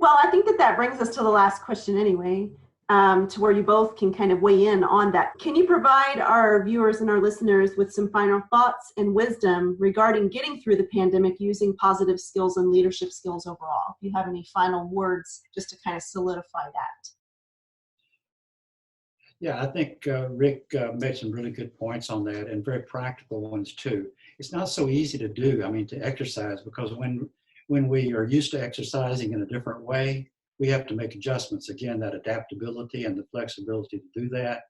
Well, I think that that brings us to the last question anyway, to where you both can kind of weigh in on that. Can you provide our viewers and our listeners with some final thoughts and wisdom regarding getting through the pandemic using positive skills and leadership skills overall? If you have any final words just to kind of solidify that. Yeah, I think Rick made some really good points on that and very practical ones too. It's not so easy to do, I mean, to exercise, because when we are used to exercising in a different way, we have to make adjustments. Again, that adaptability and the flexibility to do that.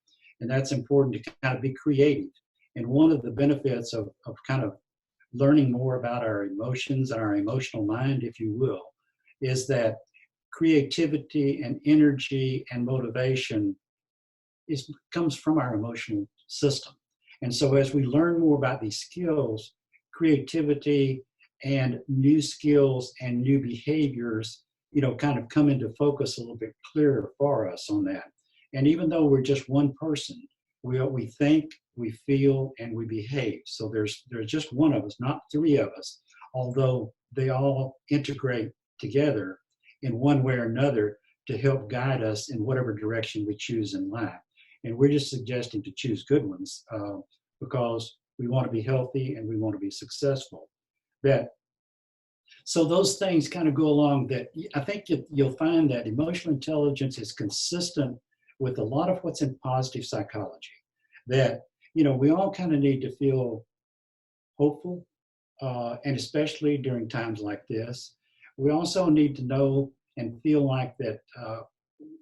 And that's important to kind of be creative. And one of the benefits of kind of learning more about our emotions and our emotional mind, if you will, is that creativity and energy and motivation comes from our emotional system. And so as we learn more about these skills, creativity and new skills and new behaviors, kind of come into focus a little bit clearer for us on that. And even though we're just one person, we think, we feel, and we behave. So there's just one of us, not three of us, although they all integrate together in one way or another to help guide us in whatever direction we choose in life. And we're just suggesting to choose good ones because we want to be healthy and we want to be successful. So those things kind of go along that I think you'll find that emotional intelligence is consistent with a lot of what's in positive psychology. That, we all kind of need to feel hopeful, and especially during times like this. We also need to know and feel like that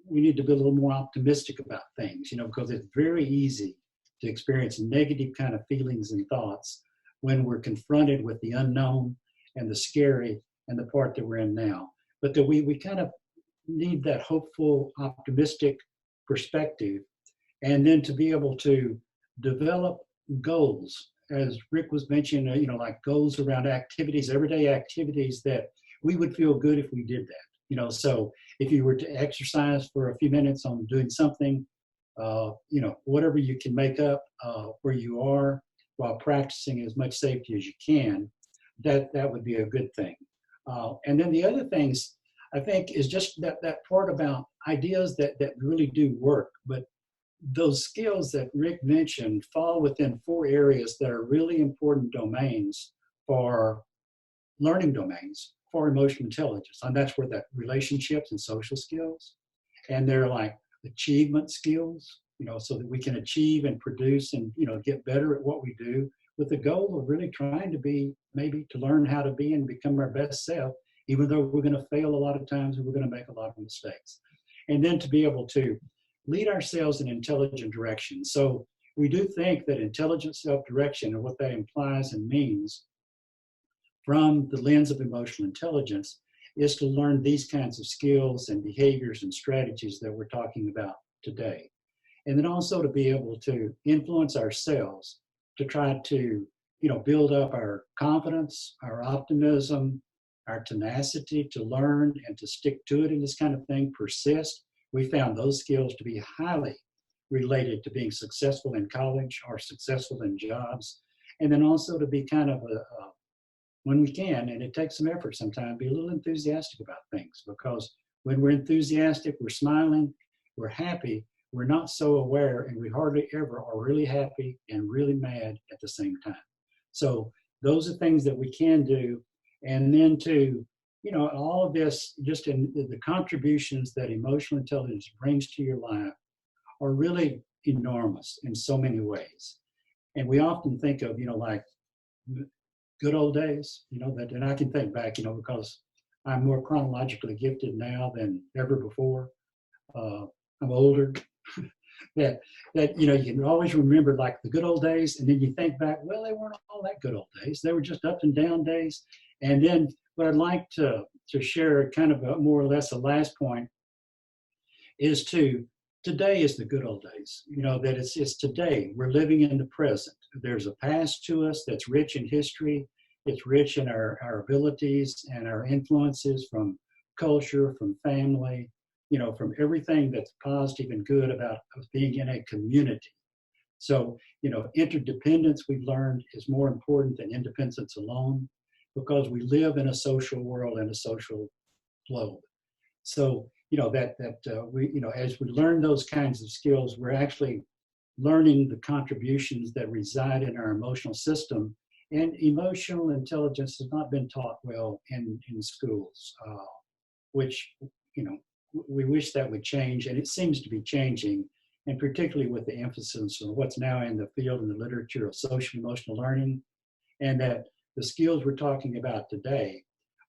we need to be a little more optimistic about things, because it's very easy to experience negative kind of feelings and thoughts when we're confronted with the unknown and the scary and the part that we're in now. But that we kind of need that hopeful, optimistic perspective, and then to be able to develop goals, as Rick was mentioning, like goals around activities, everyday activities that we would feel good if we did that. So if you were to exercise for a few minutes on doing something, whatever you can make up where you are while practicing as much safety as you can, that would be a good thing. And then the other things, I think, is just that part about ideas that really do work. But those skills that Rick mentioned fall within 4 areas that are really important domains for learning domains for emotional intelligence. And that's where that relationships and social skills, and they're like achievement skills, so that we can achieve and produce and, get better at what we do with the goal of really trying to be, maybe to learn how to be and become our best self, even though we're going to fail a lot of times and we're going to make a lot of mistakes. And then to be able to lead ourselves in intelligent direction. So we do think that intelligent self-direction, and what that implies and means from the lens of emotional intelligence, is to learn these kinds of skills and behaviors and strategies that we're talking about today. And then also to be able to influence ourselves to try to, build up our confidence, our optimism, our tenacity to learn and to stick to it and this kind of thing, persist. We found those skills to be highly related to being successful in college or successful in jobs. And then also to be kind of when we can, and it takes some effort sometimes, be a little enthusiastic about things, because when we're enthusiastic, we're smiling, we're happy, we're not so aware, and we hardly ever are really happy and really mad at the same time. So those are things that we can do. And then to, all of this, just in the contributions that emotional intelligence brings to your life are really enormous in so many ways. And we often think of, like good old days, that, and I can think back, because I'm more chronologically gifted now than ever before. I'm older. that you can always remember like the good old days, and then you think back, well, they weren't all that good old days. They were just up and down days. And then what I'd like to share, kind of more or less a last point, is today is the good old days. That it's today. We're living in the present. There's a past to us that's rich in history. It's rich in our abilities and our influences from culture, from family, from everything that's positive and good about being in a community. So, interdependence, we've learned, is more important than independence alone, because we live in a social world and a social globe. So, we, as we learn those kinds of skills, we're actually learning the contributions that reside in our emotional system. And emotional intelligence has not been taught well in schools, which, we wish that would change, and it seems to be changing, and particularly with the emphasis on what's now in the field in the literature of social emotional learning, and that the skills we're talking about today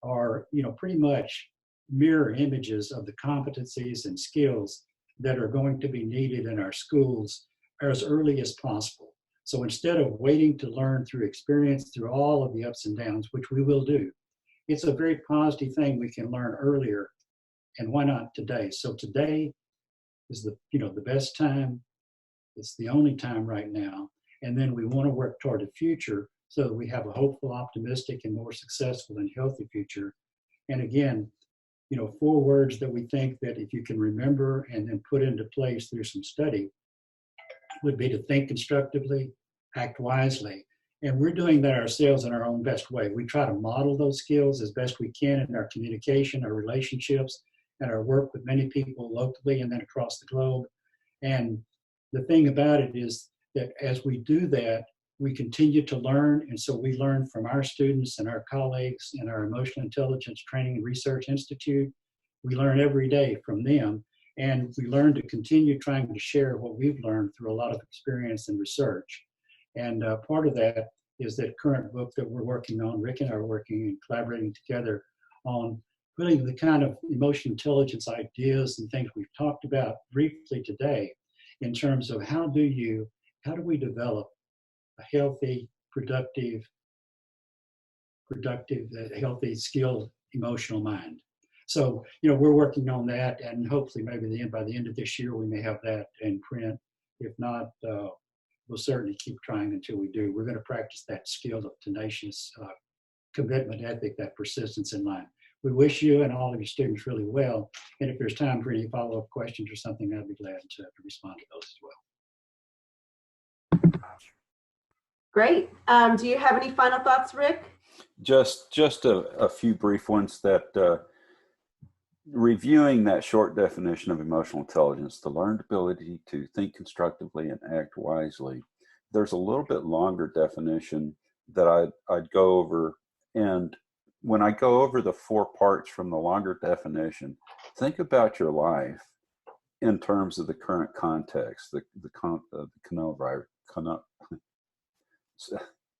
are, pretty much mirror images of the competencies and skills that are going to be needed in our schools as early as possible. So instead of waiting to learn through experience, through all of the ups and downs, which we will do, it's a very positive thing we can learn earlier, and why not today? So today is the best time. It's the only time right now. And then we want to work toward the future so that we have a hopeful, optimistic, and more successful and healthy future. And again, 4 words that we think that if you can remember and then put into place through some study would be to think constructively, act wisely. And we're doing that ourselves in our own best way. We try to model those skills as best we can in our communication, our relationships, and our work with many people locally and then across the globe. And the thing about it is that as we do that, we continue to learn. And so we learn from our students and our colleagues in our Emotional Intelligence Training and Research Institute. We learn every day from them. And we learn to continue trying to share what we've learned through a lot of experience and research. And part of that is that current book that we're working on. Rick and I are working and collaborating together on putting the kind of emotional intelligence ideas and things we've talked about briefly today in terms of how do we develop a healthy, productive, healthy, skilled, emotional mind. So, we're working on that, and hopefully maybe by the end of this year, we may have that in print. If not, we'll certainly keep trying until we do. We're going to practice that skill of tenacious commitment, ethic, that persistence in life. We wish you and all of your students really well. And if there's time for any follow-up questions or something, I'd be glad to respond to those as well. Great. Do you have any final thoughts, Rick? Just a few brief ones. That reviewing that short definition of emotional intelligence, the learned ability to think constructively and act wisely. There's a little bit longer definition that I'd go over. And when I go over the 4 parts from the longer definition, think about your life in terms of the current context, the coronavirus,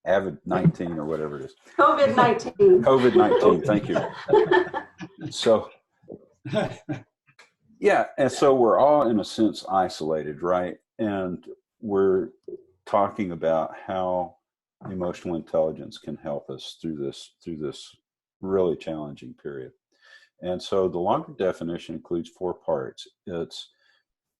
COVID-19 or whatever it is. COVID-19. COVID-19, thank you. So, yeah, and so we're all in a sense isolated, right? And we're talking about how emotional intelligence can help us through this really challenging period. And so the longer definition includes 4 parts. It's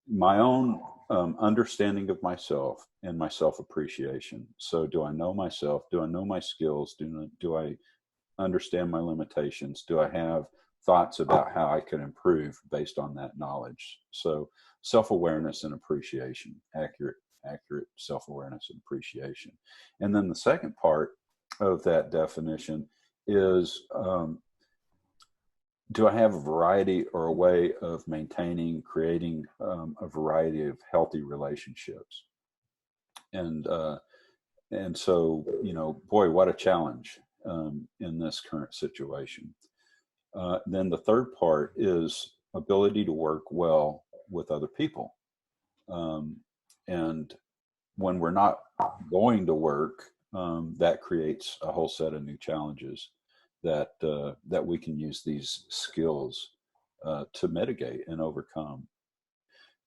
my own understanding of myself and my self-appreciation. So do I know myself? Do I know my skills? Do I understand my limitations? Do I have thoughts about how I can improve based on that knowledge? So self-awareness and appreciation, accurate self-awareness and appreciation. And then the second part of that definition is, do I have a variety or a way of creating a variety of healthy relationships? And so, boy, what a challenge in this current situation. Then the third part is ability to work well with other people. And when we're not going to work, that creates a whole set of new challenges that we can use these skills to mitigate and overcome.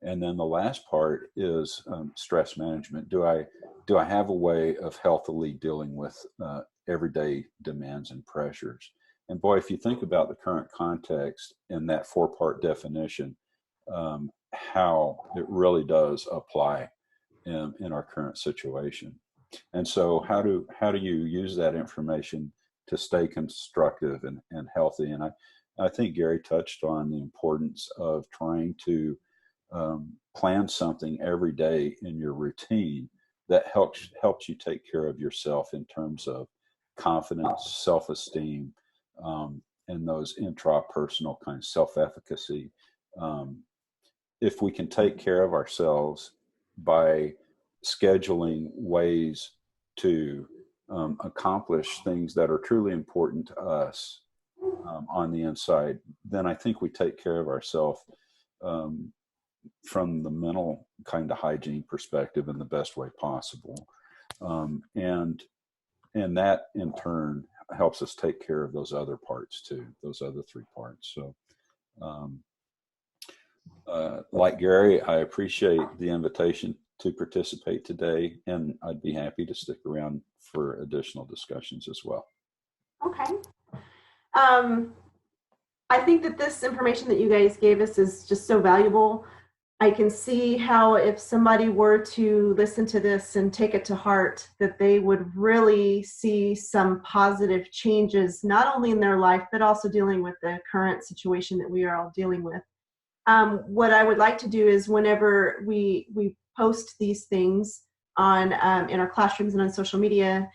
And then the last part is stress management. Do I have a way of healthily dealing with everyday demands and pressures? And boy, if you think about the current context in that 4-part definition, how it really does apply in our current situation. And so how do you use that information to stay constructive and healthy? And I think Gary touched on the importance of trying to plan something every day in your routine that helps you take care of yourself in terms of confidence, self-esteem, and those intrapersonal kind of self-efficacy. If we can take care of ourselves by scheduling ways to accomplish things that are truly important to us on the inside, then I think we take care of ourselves from the mental kind of hygiene perspective in the best way possible. And that in turn helps us take care of those other parts too, those other three parts. So like Gary, I appreciate the invitation to participate today, and I'd be happy to stick around for additional discussions as well. Okay. I think that this information that you guys gave us is just so valuable. I can see how if somebody were to listen to this and take it to heart, that they would really see some positive changes, not only in their life, but also dealing with the current situation that we are all dealing with. What I would like to do is whenever we post these things on in our classrooms and on social media,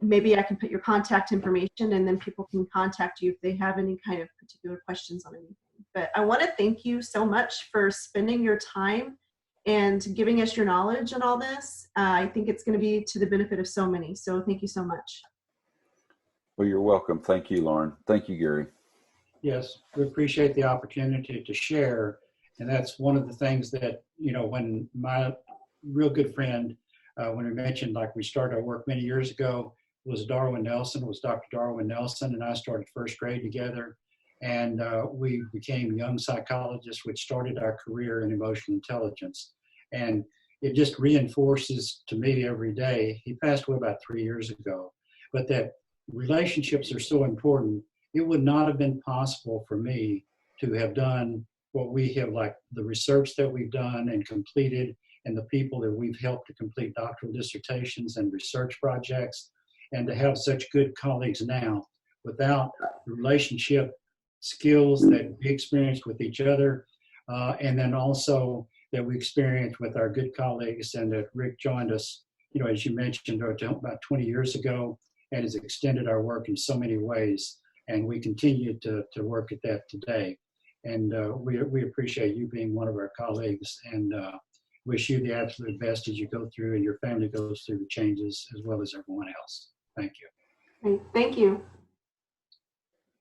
maybe I can put your contact information, and then people can contact you if they have any kind of particular questions on anything. But I want to thank you so much for spending your time and giving us your knowledge on all this. I think it's going to be to the benefit of so many. So thank you so much. Well, you're welcome. Thank you, Lauren. Thank you, Gary. Yes, we appreciate the opportunity to share. And that's one of the things that, you know, when my real good friend, when we mentioned, like, we started our work many years ago, was Dr. Darwin Nelson, and I started first grade together. And we became young psychologists, which started our career in emotional intelligence. And it just reinforces to me every day. He passed away about 3 years ago, but that relationships are so important. It would not have been possible for me to have done what we have, like the research that we've done and completed, and the people that we've helped to complete doctoral dissertations and research projects, and to have such good colleagues now, without the relationship skills that we experienced with each other, and then also that we experienced with our good colleagues, and that Rick joined us, you know, as you mentioned, about 20 years ago, and has extended our work in so many ways. And we continue to work at that today. And we appreciate you being one of our colleagues, and wish you the absolute best as you go through and your family goes through the changes, as well as everyone else. Thank you. Great. Thank you.